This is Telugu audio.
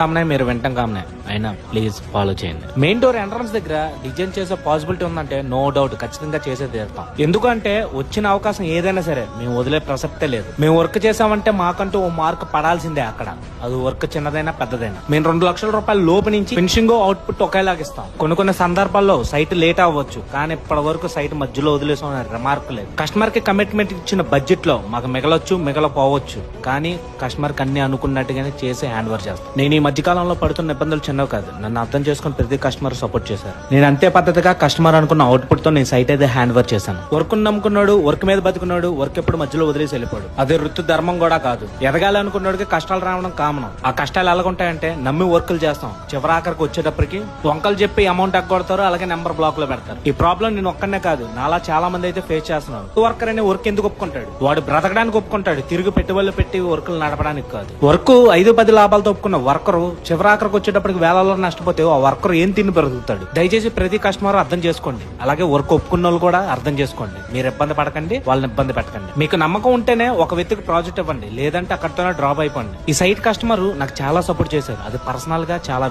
కామనే మీరు వింటాం కామనే అయినా ప్లీజ్ ఫాలో చేయండి. మెయిన్ డోర్ ఎంట్రన్స్ దగ్గర డిజైన్ చేసే పాసిబిలిటీ ఉందంటే నో డౌట్ ఖచ్చితంగా చేసే తీరుతాం. ఎందుకంటే వచ్చిన అవకాశం ఏదైనా సరే మేము వదిలే ప్రసక్తే లేదు. మేము వర్క్ చేసామంటే మాకంటూ ఓ మార్క్ పడాల్సిందే. అక్కడ అది వర్క్ చిన్నదైనా పెద్దదైనా మేము 2 లక్షల రూపాయల లోపు నుంచి ఫినిషింగ్ అవుట్పుట్ ఒకేలాగా ఇస్తాం. కొన్ని సందర్భాల్లో సైట్ లేట్ అవ్వచ్చు, కానీ ఇప్పటి వరకు సైట్ మధ్యలో వదిలేసాం రిమార్క్ లేదు. కస్టమర్ కి కమిట్మెంట్ ఇచ్చిన బడ్జెట్ లో మాకు మిగలొచ్చు మిగలపోవచ్చు, కానీ కస్టమర్ కి అన్ని అనుకున్నట్టుగానే చేసి హ్యాండ్ ఓవర్ చేస్తాం. నేను ఈ మధ్యకాలంలో పడుతున్న ఇబ్బందులు చిన్నవి కాదు. నన్ను అర్థం చేసుకుని ప్రతి కస్టమర్ సపోర్ట్ చేశారు. నేను అంతే పద్ధతిగా కస్టమర్ అనుకున్న అవుట్పుట్ తో నేను సైట్ అయితే హ్యాండ్ ఓవర్ చేశాను. వర్క్ నమ్ముకున్నాడు, వర్క్ మీద బతుకున్నాడు, వర్క్ ఎప్పుడు మధ్యలో వదిలేసి వెళ్ళిపోయాడు. అదే వృత్తి ధర్మం కూడా కాదు. ఎదగాలి అనుకున్నాడుకి కష్టాలు రావడం కామనం. ఆ కష్టాలు ఎలాగుంటాయంటే నమ్మి వర్కులు చేస్తాం, చివరాఖరికి వచ్చేటప్పటికి వంకలు చెప్పి అమౌంట్ ఎగ్గొడతారు, అలాగే నెంబర్ బ్లాక్ లో పెడతారు. ఈ ప్రాబ్లం నేను ఒక్కనే కాదు, నాలా చాలా మంది అయితే ఫేస్ చేస్తున్నారు. వర్కర్ అనే వర్క్ ఎందుకు ఒప్పుకుంటాడు? వాడు బ్రతకడానికి ఒప్పుకుంటాడు, తిరిగి పెట్టుబడులు పెట్టి వర్కులు నడపడానికి కాదు. వర్క్ 5-10 లాభాలతో ఒప్పుకున్న వర్కరు చివరాఖరికి వచ్చేటప్పటికి వేలలో నష్టపోతే ఆ వర్కర్ ఏం తిని పెరుగుతాడు. దయచేసి ప్రతి కస్టమర్ అర్థం చేసుకోండి, అలాగే వర్క్ ఒప్పుకున్న వాళ్ళు కూడా అర్థం చేసుకోండి. మీరు ఇబ్బంది పడకండి, వాళ్ళని ఇబ్బంది పెట్టకండి. మీకు నమ్మకం ఉంటేనే ఒక వ్యక్తికి ప్రాజెక్ట్ ఇవ్వండి, లేదంటే అక్కడితోనే డ్రాప్ అయిపోండి. ఈ సైట్ కస్టమర్ నాకు చాలా సపోర్ట్ చేశారు. అది పర్సనల్ గా చాలా